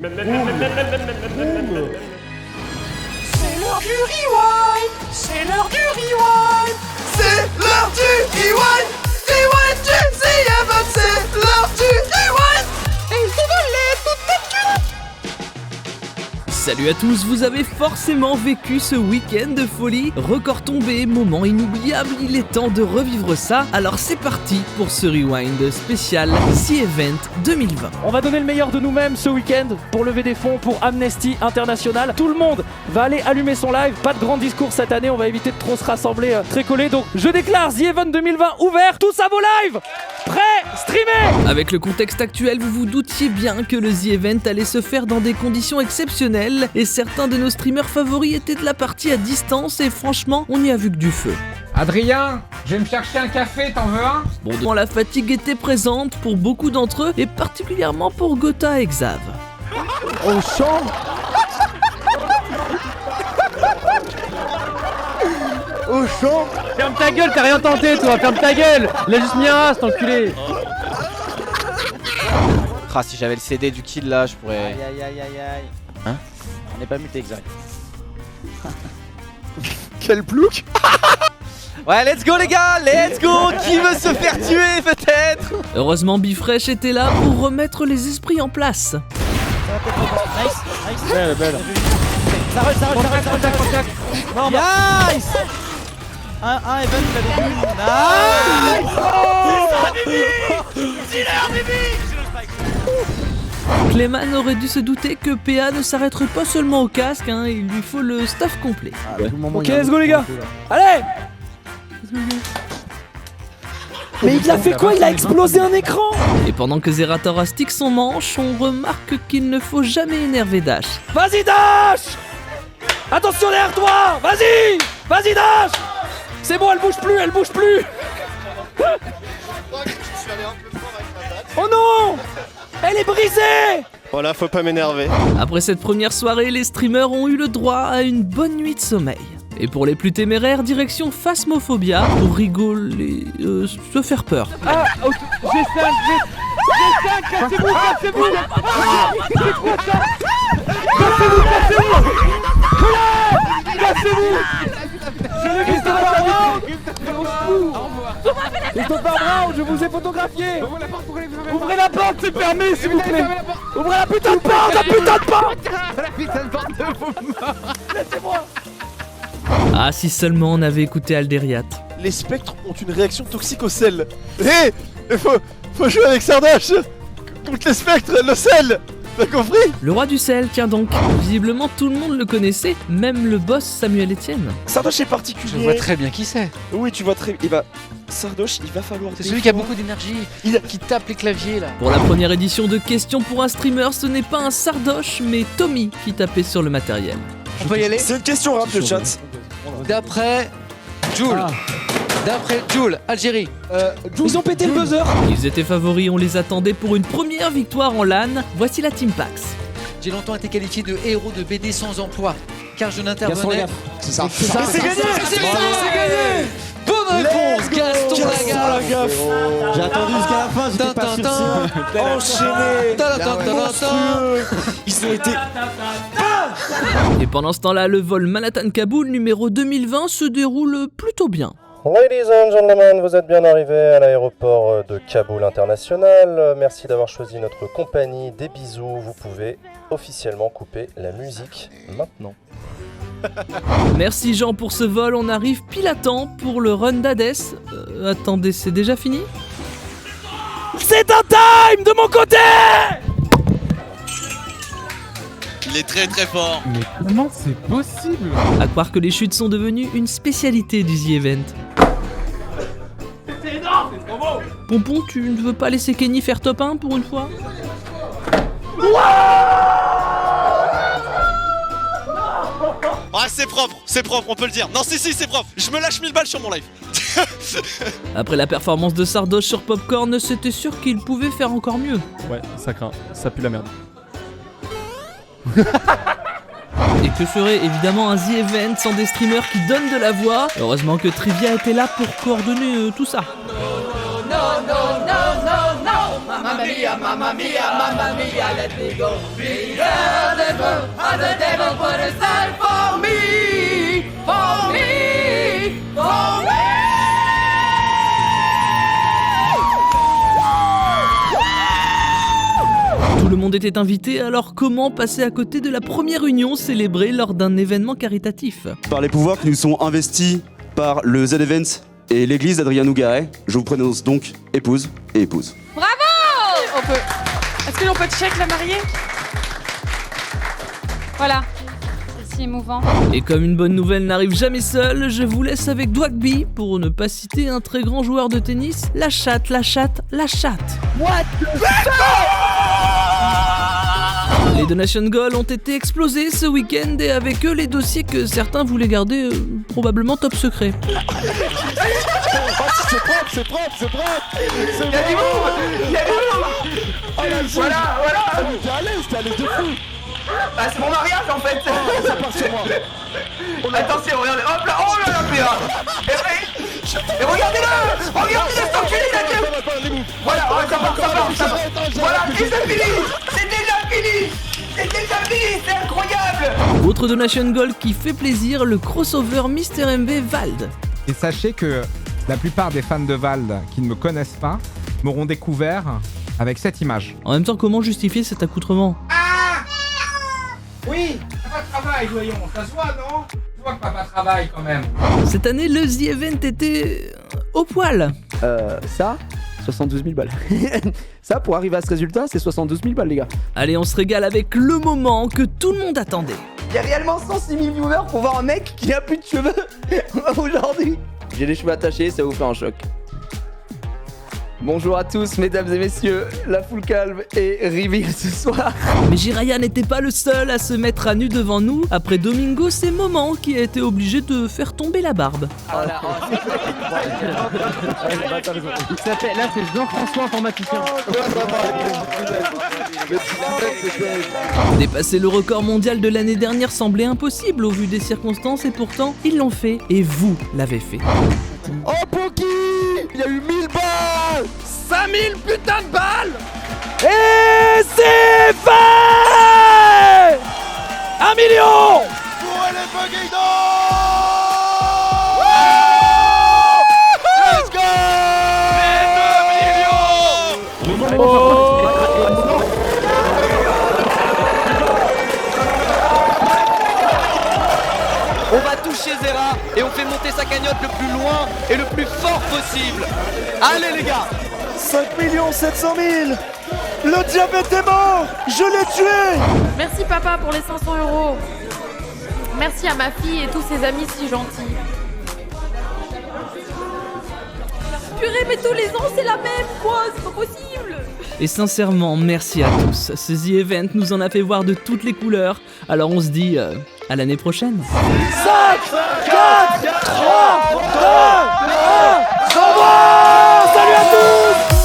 C'est l'heure du rewind. C'est l'heure du rewind. C'est l'heure du rewind. Rewind du The Event. C'est l'heure du rewind. Et il te volait toutes tes culottes. Salut à tous, vous avez forcément vécu ce week-end de folie. Record tombé, moment inoubliable, il est temps de revivre ça. Alors c'est parti pour ce rewind spécial The Event 2020. On va donner le meilleur de nous-mêmes ce week-end pour lever des fonds pour Amnesty International. Tout le monde va aller allumer son live. Pas de grand discours cette année, on va éviter de trop se rassembler très collés. Donc je déclare The Event 2020 ouvert, tous à vos lives. Prêts, streamer. Avec le contexte actuel, vous vous doutiez bien que le The Event allait se faire dans des conditions exceptionnelles. Et certains de nos streamers favoris étaient de la partie à distance et franchement, on n'y a vu que du feu. Adrien, je vais me chercher un café, t'en veux un? Bon, la fatigue était présente pour beaucoup d'entre eux et particulièrement pour Gotha et Xav. Au champ. Au champ. Ferme ta gueule, t'as rien tenté toi, ferme ta gueule. Il a juste mis un as, cet enculé. Ah, si j'avais le CD du kill là, je pourrais... Aïe. Hein? On n'est pas muté, exact. Quel plouc. Ouais, let's go les gars, let's go. Qui veut se faire tuer peut-être? Heureusement, Bifresh était là pour remettre les esprits en place. Nice. Belle. Ça roule. Non, nice. Un event, il a des buts. Clayman aurait dû se douter que PA ne s'arrêterait pas seulement au casque, hein, il lui faut le staff complet. Ok, let's go les gars. Allez. Mais il a fait quoi? Il a explosé un écran. Et pendant que Zerator astique son manche, on remarque qu'il ne faut jamais énerver Dash. Vas-y Dash. Attention derrière toi. Vas-y Dash. C'est bon, elle bouge plus. Oh non. Elle est brisée. Voilà, faut pas m'énerver. Après cette première soirée, les streamers ont eu le droit à une bonne nuit de sommeil. Et pour les plus téméraires, direction Phasmophobia pour rigoler, se faire peur. Ah, ok, G5, cassez-vous. C'est quoi ça? Cassez-vous. Je l'ai vu Christopher Brown, je vous ai photographié. Ouvrez la porte, c'est permis s'il vous plaît. Ouvrez la putain de porte, Laissez-moi. Ah, si seulement on avait écouté Alderiat. Les spectres ont une réaction toxique au sel. Hé, faut jouer avec Sardoche. Contre les spectres, le sel. T'as compris? Le roi du sel, tiens donc. Visiblement tout le monde le connaissait, même le boss Samuel Etienne. Sardoche est particulier. Je vois très bien qui c'est. Oui, tu vois très bien. Et bah, Sardoche, il va falloir... C'est celui qui a beaucoup d'énergie, qui tape les claviers là. Pour la première édition de Questions pour un streamer, ce n'est pas un Sardoche, mais Tommy qui tapait sur le matériel. On peut y aller? C'est une question rap, le chat. D'après Joule, Algérie. Ils ont pété le buzzer. Ils étaient favoris, on les attendait pour une première victoire en LAN. Voici la Team Pax. J'ai longtemps été qualifié de héros de BD sans emploi, car je n'intervenais... C'est ça. C'est gagné. Bonne réponse, Gaston Lagaffe. J'ai attendu jusqu'à la fin, j'étais pas sûr. Enchaîné. Ils ont été... Et pendant ce temps-là, le vol Manhattan-Kaboul numéro 2020 se déroule plutôt bien. Ladies and gentlemen, vous êtes bien arrivés à l'aéroport de Kaboul International. Merci d'avoir choisi notre compagnie. Des bisous. Vous pouvez officiellement couper la musique maintenant. Merci Jean pour ce vol, on arrive pile à temps pour le run d'Hades. Attendez, c'est déjà fini? C'est un time de mon côté. Il est très très fort. Mais comment c'est possible? À croire que les chutes sont devenues une spécialité du The Event. C'est énorme, c'est trop beau. Pompon, tu ne veux pas laisser Kenny faire top 1 pour une fois? Ah, c'est propre, on peut le dire. Non, si, c'est propre. Je me lâche 1000 balles sur mon live. Après la performance de Sardoche sur Popcorn, c'était sûr qu'il pouvait faire encore mieux. Ouais, ça craint, ça pue la merde. Et que serait évidemment un The Event sans des streamers qui donnent de la voix? Heureusement que Trivia était là pour coordonner tout ça. mia, mamma mia, mamma mia, let me go. Be the devil, and the devil put aside for me, for me, for me. Tout le monde était invité, alors comment passer à côté de la première union célébrée lors d'un événement caritatif? Par les pouvoirs qui nous sont investis par le Z-Event et l'église d'Adrien Nougaret, je vous prononce donc épouse et épouse. Bravo! Est-ce que l'on peut check la mariée? Voilà. C'est si émouvant. Et comme une bonne nouvelle n'arrive jamais seule, je vous laisse avec Dwagby, pour ne pas citer un très grand joueur de tennis, la chatte, la chatte, la chatte. What the fuck? Les donations goal ont été explosés ce week-end et avec eux les dossiers que certains voulaient garder probablement top secret. C'est propre, c'est propre, c'est propre. Il y a du monde, il y a du monde. Voilà, voilà. T'es à l'aise de fou. Bah c'est mon mariage en fait. Ça part sur moi. Attention, regardez, hop là, oh là là, et regardez-le, regardez-le, cet enculé, la gueule. Voilà, ça part. Voilà, et c'est fini, c'est déjà fini. C'est déjà fini, c'est incroyable. Autre donation goal qui fait plaisir, le crossover Mr MV Vald. Et sachez que la plupart des fans de Vald qui ne me connaissent pas m'auront découvert avec cette image. En même temps, comment justifier cet accoutrement? Oui, papa travaille, voyons, ça se voit, non? Tu vois que papa travaille quand même. Cette année, le The Event était au poil. Ça 72 000 balles. Ça, pour arriver à ce résultat, c'est 72 000 balles, les gars. Allez, on se régale avec le moment que tout le monde attendait. Il y a réellement 106 000 viewers pour voir un mec qui a plus de cheveux aujourd'hui. J'ai les cheveux attachés, ça vous fait un choc. Bonjour à tous, mesdames et messieurs, la full calme est reveal ce soir. Mais Jiraya n'était pas le seul à se mettre à nu devant nous. Après Domingo, c'est Moment qui a été obligé de faire tomber la barbe. Là, c'est Jean-François informaticien. Dépasser le record mondial de l'année dernière semblait impossible au vu des circonstances et pourtant, ils l'ont fait et vous l'avez fait. Oh Poki, il y a eu 1000 balles, 5000 putains de balles. Et c'est fait 1 million Pour LF Guido. Let's go. Les 2 millions. On va toucher Zera et on fait monter sa cagnotte le plus loin et le plus fort possible. Allez les gars. 5 700 000. Le diabète est mort. Je l'ai tué. Merci papa pour les 500 €. Merci à ma fille et tous ses amis si gentils. Purée, mais tous les ans c'est la même quoi, c'est pas possible. Et sincèrement, merci à tous. Ce The Event nous en a fait voir de toutes les couleurs. Alors on se dit à l'année prochaine. 5, 4, 3, 2, 1. Salut à tous.